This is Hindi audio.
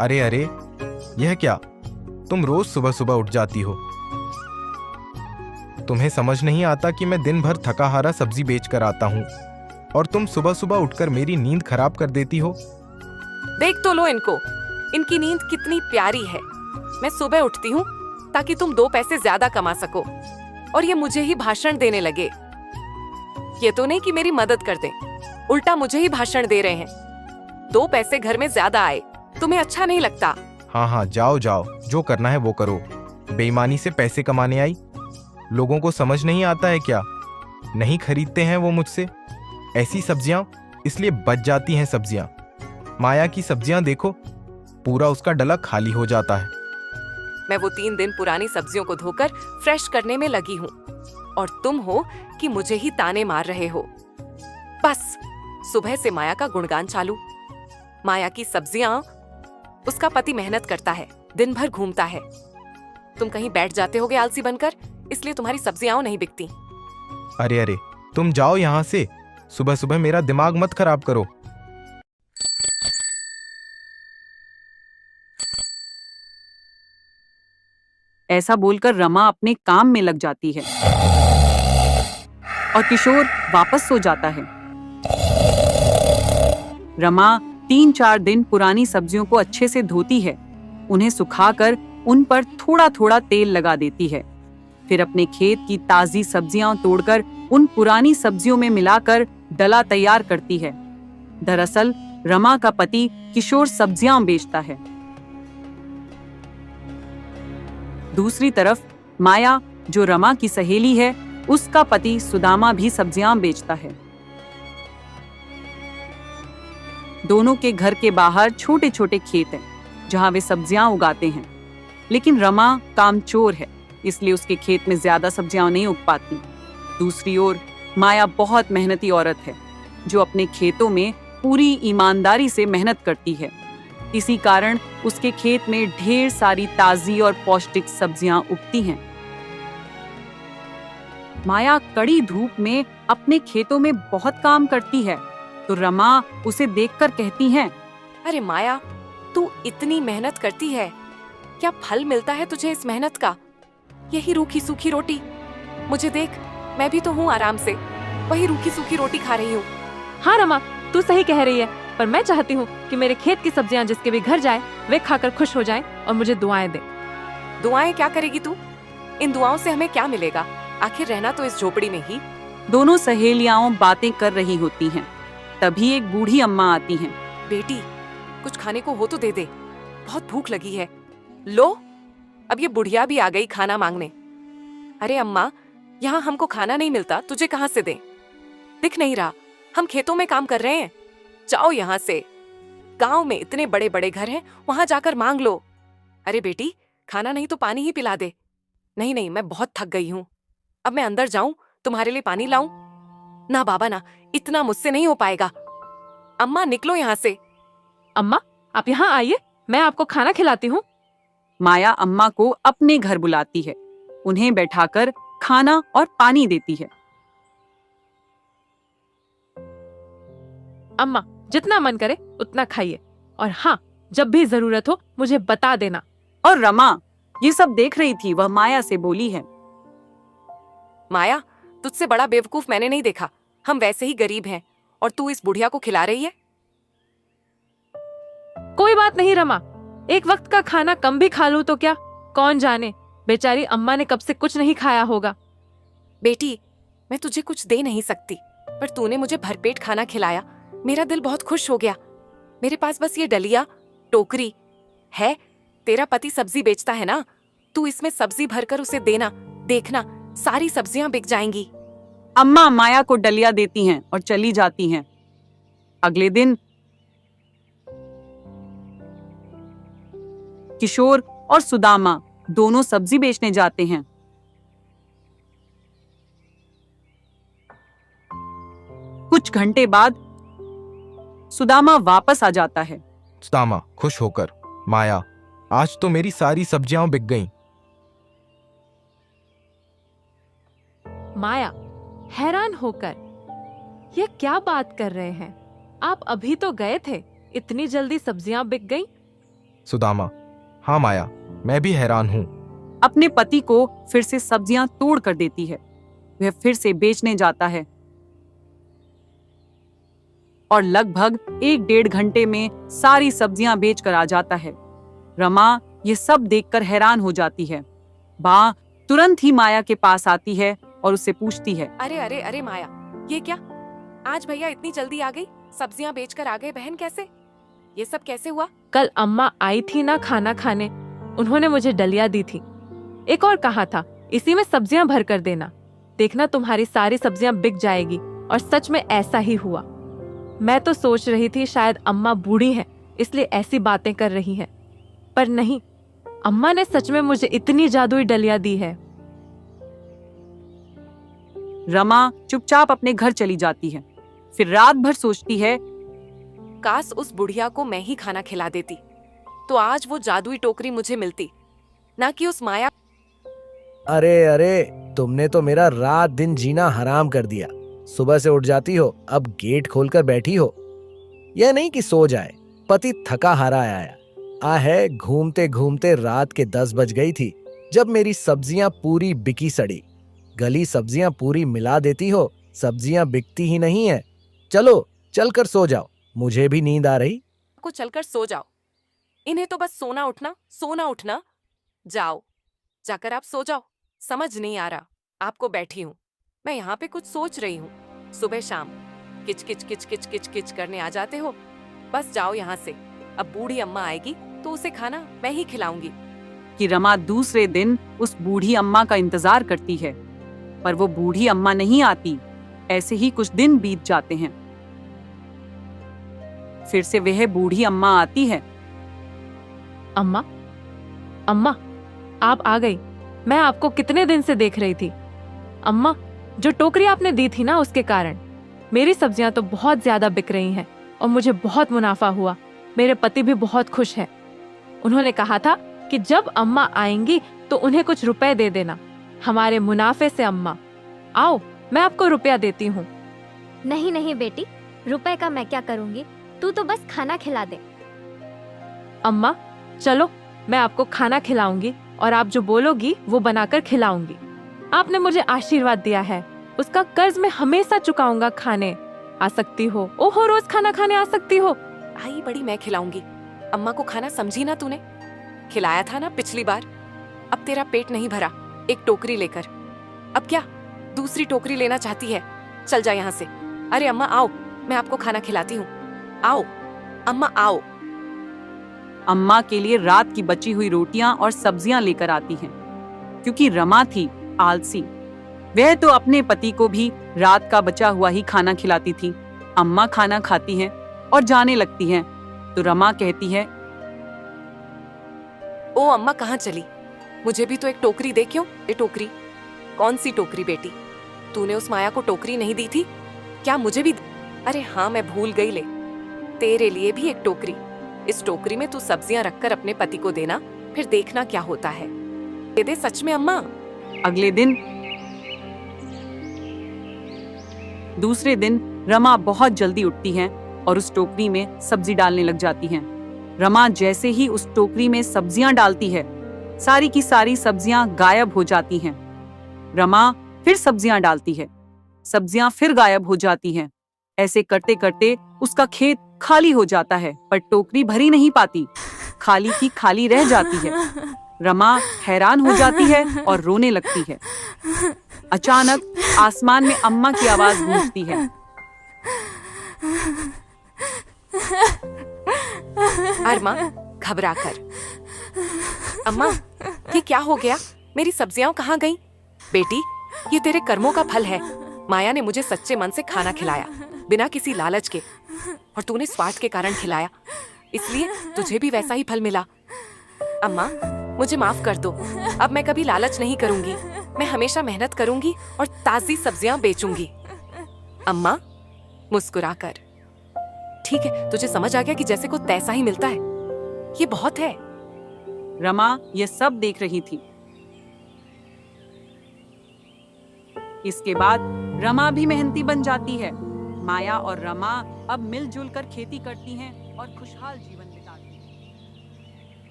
अरे अरे, यह क्या? तुम रोज सुबह सुबह उठ जाती हो। तुम्हें समझ नहीं आता कि मैं दिन भर थका हारा सब्जी बेच कर आता हूँ और तुम सुबह सुबह उठकर मेरी नींद खराब कर देती हो। देख तो लो इनको, इनकी नींद कितनी प्यारी है। मैं सुबह उठती हूँ ताकि तुम 2 पैसे ज्यादा कमा सको और ये मुझे ही भाषण देने लगे। ये तो नहीं कि मेरी मदद कर दें, उल्टा मुझे ही भाषण दे रहे हैं। 2 पैसे घर में ज्यादा आए, तुम्हें अच्छा नहीं लगता? हाँ हाँ, जाओ जाओ, जो करना है वो करो। बेईमानी से पैसे कमाने आई। लोगों को समझ नहीं आता है क्या? नहीं खरीदते हैं वो मुझसे ऐसी सब्जियां, इसलिए बच जाती हैं सब्जियां। माया की सब्जियां देखो, पूरा उसका डला खाली हो जाता है। मैं वो 3 दिन पुरानी सब्जियों को धोकर फ्रेश करने में लगी हूँ और तुम हो कि मुझे ही ताने मार रहे हो। बस सुबह से माया का गुणगान चालू। माया की सब्जियां, उसका पति मेहनत करता है, दिन भर घूमता है। तुम कहीं बैठ जाते होगे आलसी बनकर, इसलिए तुम्हारी सब्जियां नहीं बिकती। अरे अरे, तुम जाओ यहाँ से। सुबह सुबह मेरा दिमाग मत खराब करो। ऐसा बोलकर रमा अपने काम में लग जाती है और किशोर वापस सो जाता है। रमा 3-4 दिन पुरानी सब्जियों को अच्छे से धोती है, उन्हें सुखाकर उन पर थोड़ा थोड़ा तेल लगा देती है। फिर अपने खेत की ताजी सब्जियां तोड़कर उन पुरानी सब्जियों में मिलाकर डला तैयार करती है। दरअसल रमा का पति किशोर सब्जियां बेचता है। दूसरी तरफ माया, जो रमा की सहेली है, उसका पति सुदामा भी सब्जियां बेचता है। दोनों के घर के बाहर छोटे छोटे खेत हैं, जहां वे सब्जियां उगाते हैं। लेकिन रमा कामचोर है, इसलिए उसके खेत में ज्यादा सब्जियां नहीं उग पाती। दूसरी ओर माया बहुत मेहनती औरत है, जो अपने खेतों में पूरी ईमानदारी से मेहनत करती है। इसी कारण उसके खेत में ढेर सारी ताजी और पौष्टिक सब्जियां उगती हैं। माया कड़ी धूप में अपने खेतों में बहुत काम करती है, तो रमा उसे देखकर कहती हैं, अरे माया, तू इतनी मेहनत करती है, क्या फल मिलता है तुझे इस मेहनत का? यही रूखी सूखी रोटी। मुझे देख, मैं भी तो हूँ आराम से, वही रूखी सूखी रोटी खा रही हूँ। हाँ रमा, तू सही कह रही है, पर मैं चाहती हूँ कि मेरे खेत की सब्जियां जिसके भी घर जाए, वे खाकर खुश हो जाएं और मुझे दुआएं दें। दुआएं क्या करेगी तू? इन दुआओं से हमें क्या मिलेगा? आखिर रहना तो इस झोपड़ी में ही। दोनों सहेलियां बातें कर रही होती हैं। तभी एक बूढ़ी अम्मा आती हैं। बेटी, कुछ खाने को हो तो दे दे, बहुत भूख लगी है। लो, अब ये बुढ़िया भी आ गई खाना मांगने। अरे अम्मा, यहाँ हमको खाना नहीं मिलता, तुझे कहाँ से दें? दिख नहीं रहा, हम खेतों में काम कर रहे हैं। जाओ यहाँ से। गांव में इतने बड़े बड़े घर हैं, वहां जाकर मांग लो। अरे बेटी, खाना नहीं तो पानी ही पिला दे। नहीं नहीं, मैं बहुत थक गई हूँ। अब मैं अंदर जाऊं, तुम्हारे लिए पानी लाऊं? ना बाबा ना, इतना मुझसे नहीं हो पाएगा। अम्मा निकलो यहाँ से। अम्मा, आप यहाँ आइए, मैं आपको खाना खिलाती हूँ। माया अम्मा को अपने घर बुलाती है, उन्हें बैठाकर खाना और पानी देती है। अम्मा, जितना मन करे उतना खाइए, और हाँ, जब भी जरूरत हो मुझे बता देना। और रमा ये सब देख रही थी, वह माया से बोली है, माया, तुझसे बड़ा बेवकूफ मैंने नहीं देखा। हम वैसे ही गरीब हैं और तू इस बुढ़िया को खिला रही है। कोई बात नहीं रमा, एक वक्त का खाना कम भी खा लूं तो क्या, कौन जाने, बेचारी अम्मा ने कब से कुछ नहीं खाया होगा। बेटी, मैं तुझे कुछ दे नहीं सकती, पर तूने मुझे भरपेट खाना खिलाया, मेरा दिल बहुत खुश हो गया। मेरे पास बस ये डलिया, टोकरी है। तेरा पति सब्जी बेचता है ना, तू इसमें सब्जी भरकर उसे देना, देखना सारी सब्जियां बिक जाएंगी। अम्मा माया को डलिया देती हैं और चली जाती हैं। अगले दिन किशोर और सुदामा दोनों सब्जी बेचने जाते हैं। कुछ घंटे बाद सुदामा वापस आ जाता है। सुदामा खुश होकर, माया, आज तो मेरी सारी सब्जियां बिक गईं। माया हैरान होकर, ये क्या बात कर रहे हैं? आप अभी तो गए थे, इतनी जल्दी सब्जियां बिक गईं? सुदामा: हाँ माया, मैं भी हैरान हूँ। अपने पति को फिर से सब्जियां तोड़ कर देती है। वह फिर से बेचने जाता है और लगभग 1-1.5 घंटे में सारी सब्जियां बेचकर आ जाता है। रमा ये सब देखकर हैरान हो जाती है। बा तुरंत ही माया के पास आती है और उससे पूछती है, अरे अरे अरे माया, ये क्या? आज भैया इतनी जल्दी आ गई, सब्जियां बेचकर आ गए। बहन कैसे? ये सब कैसे हुआ? कल अम्मा आई थी ना खाना खाने, उन्होंने मुझे डलिया दी थी। एक और कहा था इसी में सब्जियां भर कर देना, देखना तुम्हारी सारी सब्जियां बिक जाएगी। और सच में ऐसा ही हुआ। मैं तो सोच रही थी शायद अम्मा बूढ़ी है इसलिए ऐसी बातें कर रही है, पर नहीं, अम्मा ने सच में मुझे इतनी जादुई डलिया दी है। रमा चुपचाप अपने घर चली जाती है। फिर रात भर सोचती है, काश उस बुढ़िया को मैं ही खाना खिला देती, तो आज वो जादुई टोकरी मुझे मिलती, ना कि उस माया। अरे अरे, तुमने तो मेरा रात दिन जीना हराम कर दिया। सुबह से उठ जाती हो, अब गेट खोलकर बैठी हो। यह नहीं कि सो जाए, पति थका हारा आया है। घूमते घूमते रात के 10 बज गई थी जब मेरी सब्जियां पूरी बिकी सड़ी। गली सब्जियां पूरी मिला देती हो, सब्जियां बिकती ही नहीं है। चलो चलकर सो जाओ, मुझे भी नींद आ रही। को चलकर सो जाओ, इन्हें तो बस सोना उठना। जाओ, जाकर आप सो जाओ। समझ नहीं आ रहा, आपको बैठी हूँ मैं यहाँ पे कुछ सोच रही हूँ। सुबह शाम किच किच किच किच किच किच करने आ जाते हो। बस जाओ यहाँ से। अब बूढ़ी अम्मा आएगी तो उसे खाना मैं ही खिलाऊंगी। कि रमा दूसरे दिन उस बूढ़ी अम्मा का इंतजार करती है, पर वो बूढ़ी अम्मा नहीं आती। ऐसे ही कुछ दिन बीत जाते हैं। फिर से वह बूढ़ी अम्मा आती है। अम्मा, अम्मा, आप आ गई। मैं आपको कितने दिन से देख रही थी। अम्मा, जो टोकरी आपने दी थी ना, उसके कारण मेरी सब्जियां तो बहुत ज्यादा बिक रही हैं और मुझे बहुत मुनाफा हुआ। मेरे पति भी बहुत खुश हैं। उन्होंने कहा था कि जब अम्मा आएंगी तो उन्हें कुछ रुपए दे देना हमारे मुनाफे से। अम्मा, आओ, मैं आपको रुपया देती हूँ। नहीं नहीं बेटी, रुपए का मैं क्या करूंगी, तू तो बस खाना खिला दे। अम्मा चलो, मैं आपको खाना खिलाऊंगी और आप जो बोलोगी वो बनाकर खिलाऊंगी। आपने मुझे आशीर्वाद दिया है, उसका कर्ज मैं हमेशा चुकाऊंगा। खाने आ सकती हो? ओहो, रोज खाना खाने आ सकती हो। आई बड़ी मैं खिलाऊंगी। अम्मा को खाना समझी ना तूने? खिलाया था ना पिछली बार। अब तेरा पेट नहीं भरा एक टोकरी लेकर, अब क्या दूसरी टोकरी लेना चाहती है? चल जा यहाँ से। अरे अम्मा आओ, मैं आपको खाना खिलाती हूँ। आओ अम्मा आओ। अम्मा के लिए रात की बची हुई रोटियां और सब्जियां लेकर आती हैं, क्योंकि रमा थी आलसी। वह तो अपने पति को भी रात का बचा हुआ ही खाना खिलाती थी। अम्मा खाना खाती हैं और जाने लगती हैं, तो रमा कहती है, ओ अम्मा कहाँ चली? मुझे भी तो एक टोकरी दे। क्यों? ये टोकरी? कौन सी टोकरी बेटी? तूने उस माया को टोकरी नहीं दी थी क्या? मुझे भी। अरे हाँ, मैं भूल गई। ले, तेरे लिए भी एक टोकरी। इस टोकरी में तू सब्जियां रखकर अपने पति को देना, फिर देखना क्या होता है। दे दे सच में अम्मा। अगले दिन दूसरे दिन रमा बहुत जल्दी उठती है और उस टोकरी में सब्जी डालने लग जाती हैं। रमा जैसे ही उस टोकरी में सब्जियां डालती है, सारी की सारी सब्जियां गायब हो जाती हैं। रमा फिर सब्जियां डालती है, सब्जियां फिर गायब हो जाती हैं। ऐसे करते करते उसका खेत खाली हो जाता है, पर टोकरी भरी नहीं पाती, खाली की खाली रह जाती है। रमा हैरान हो जाती है और रोने लगती है। अचानक आसमान में अम्मा की आवाज गूंजती है। अरमा घबरा कर। अम्मा ये क्या हो गया? मेरी सब्जियां कहाँ गईं? बेटी, ये तेरे कर्मों का फल है। माया ने मुझे सच्चे मन से खाना खिलाया, बिना किसी लालच के, और तूने स्वार्थ के कारण खिलाया, इसलिए तुझे भी वैसा ही फल मिला। अम्मा मुझे माफ कर दो। अब मैं कभी लालच नहीं करूंगी। मैं हमेशा मेहनत करूंगी और ताजी सब्जियां बेचूंगी। अम्मा मुस्कुरा कर। ठीक है, तुझे समझ आ गया कि जैसे को तैसा ही मिलता है। ये बहुत है। रमा ये सब देख रही थी। इसके बाद रमा भी मेहनती बन जाती है। माया और रमा अब मिलजुल कर खेती करती हैं और खुशहाल जीवन